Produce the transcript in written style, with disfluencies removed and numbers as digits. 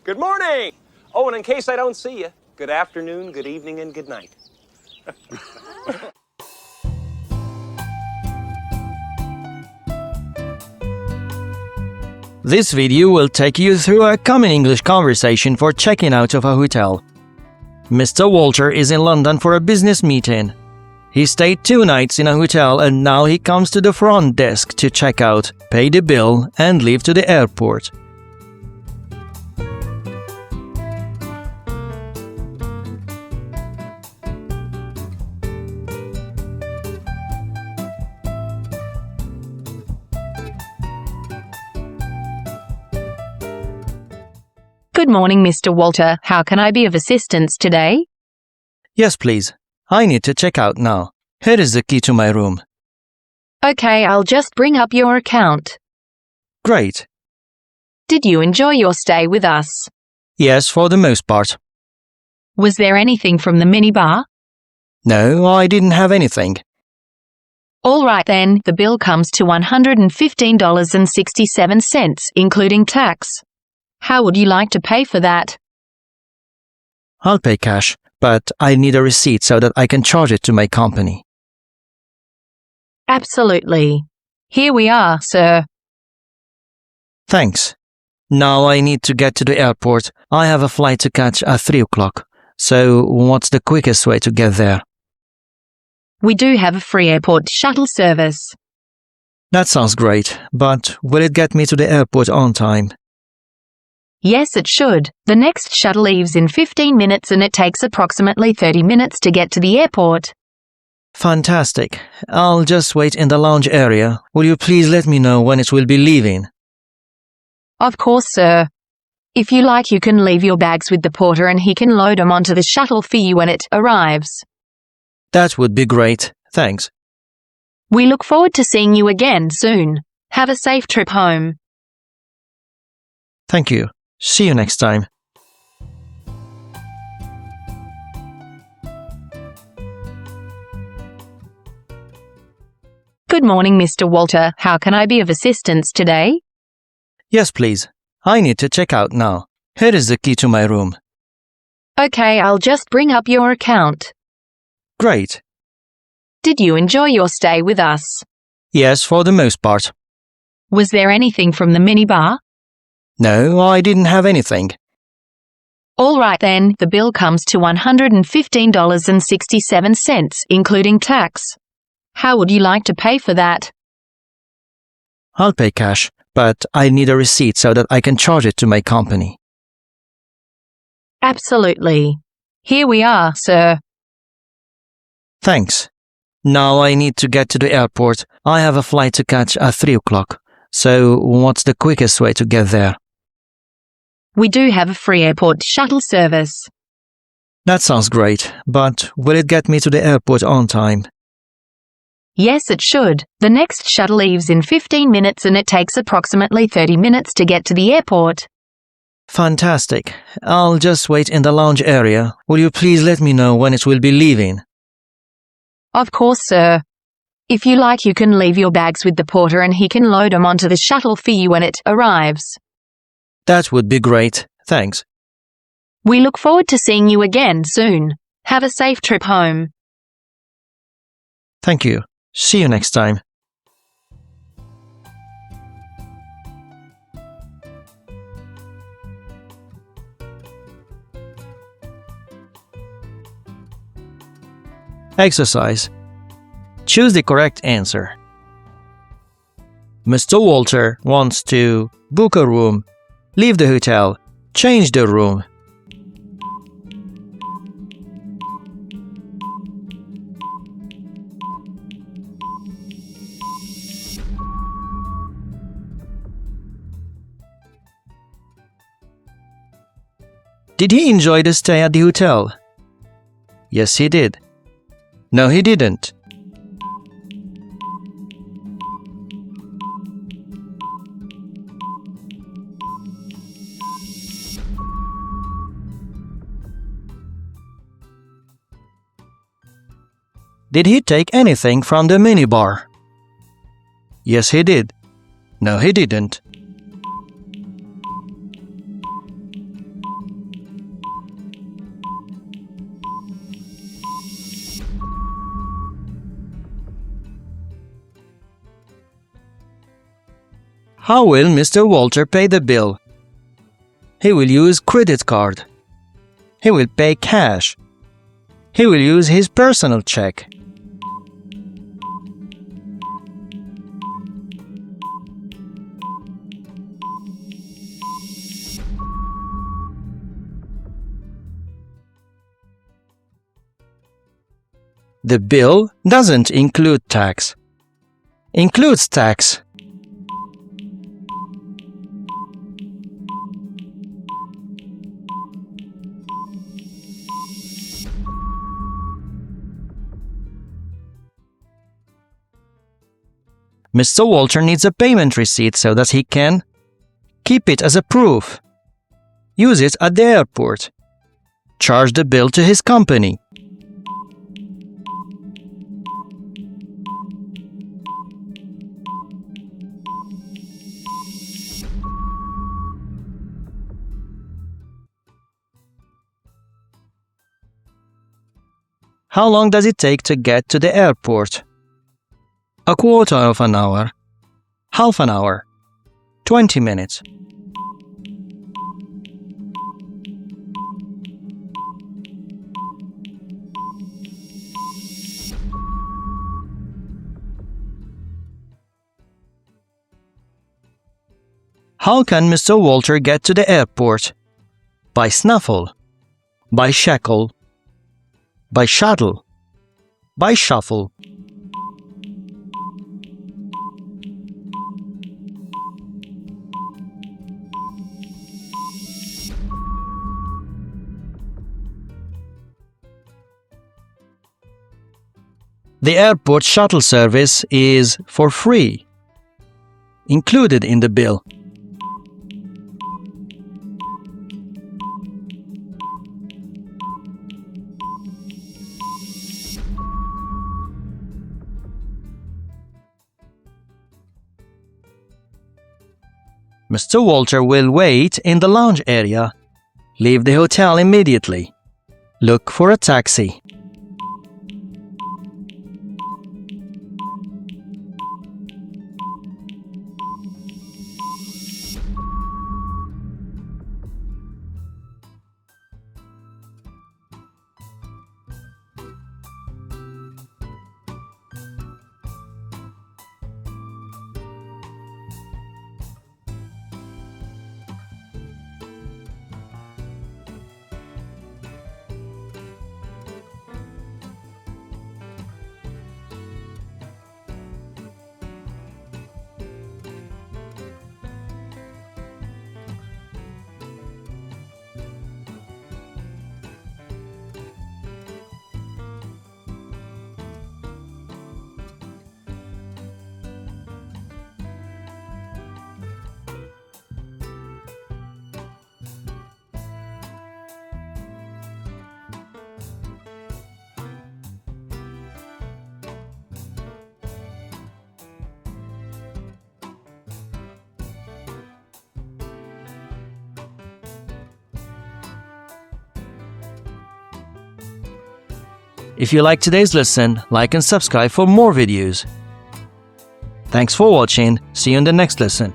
Good morning! Oh, and in case I don't see you, good afternoon, good evening, and good night. This video will take you through a common English conversation for checking out of a hotel. Mr. Walter is in London for a business meeting. He stayed 2 nights in a hotel and now he comes to the front desk to check out, pay the bill, and leave to the airport. Good morning, Mr. Walter. How can I be of assistance today? Yes, please. I need to check out now. Here is the key to my room. Okay, I'll just bring up your account. Great. Did you enjoy your stay with us? Yes, for the most part. Was there anything from the minibar? No, I didn't have anything. All right then, the bill comes to $115.67, including tax. How would you like to pay for that? I'll pay cash, but I need a receipt so that I can charge it to my company. Absolutely. Here we are, sir. Thanks. Now I need to get to the airport. I have a flight to catch at 3 o'clock. So what's the quickest way to get there? We do have a free airport shuttle service. That sounds great, but will it get me to the airport on time? Yes, it should. The next shuttle leaves in 15 minutes and it takes approximately 30 minutes to get to the airport. Fantastic. I'll just wait in the lounge area. Will you please let me know when it will be leaving? Of course, sir. If you like, you can leave your bags with the porter and he can load them onto the shuttle for you when it arrives. That would be great. Thanks. We look forward to seeing you again soon. Have a safe trip home. Thank you. See you next time. Good morning, Mr. Walter. How can I be of assistance today? Yes, please. I need to check out now. Here is the key to my room. Okay, I'll just bring up your account. Great. Did you enjoy your stay with us? Yes, for the most part. Was there anything from the minibar? No, I didn't have anything. All right then, the bill comes to $115.67, including tax. How would you like to pay for that? I'll pay cash, but I need a receipt so that I can charge it to my company. Absolutely. Here we are, sir. Thanks. Now I need to get to the airport. I have a flight to catch at 3 o'clock. So what's the quickest way to get there? We do have a free airport shuttle service. That sounds great, but will it get me to the airport on time? Yes, it should. The next shuttle leaves in 15 minutes and it takes approximately 30 minutes to get to the airport. Fantastic. I'll just wait in the lounge area. Will you please let me know when it will be leaving? Of course, sir. If you like, you can leave your bags with the porter and he can load them onto the shuttle for you when it arrives. That would be great. Thanks. We look forward to seeing you again soon. Have a safe trip home. Thank you. See you next time. Exercise. Choose the correct answer. Mr. Walter wants to book a room, leave the hotel, change the room. Did he enjoy the stay at the hotel? Yes, he did. No, he didn't. Did he take anything from the minibar? Yes, he did. No, he didn't. How will Mr. Walter pay the bill? He will use credit card. He will pay cash. He will use his personal check. The bill doesn't include tax. Includes tax. Mr. Walter needs a payment receipt so that he can keep it as a proof. Use it at the airport. Charge the bill to his company. How long does it take to get to the airport? A quarter of an hour. Half an hour. 20 minutes. How can Mr. Walter get to the airport? By snaffle. By shackle. By shuttle. By shuffle. The airport shuttle service is for free, included in the bill. Mr. Walter will wait in the lounge area. Leave the hotel immediately. Look for a taxi. If you like today's lesson, like and subscribe for more videos. Thanks for watching. See you in the next lesson.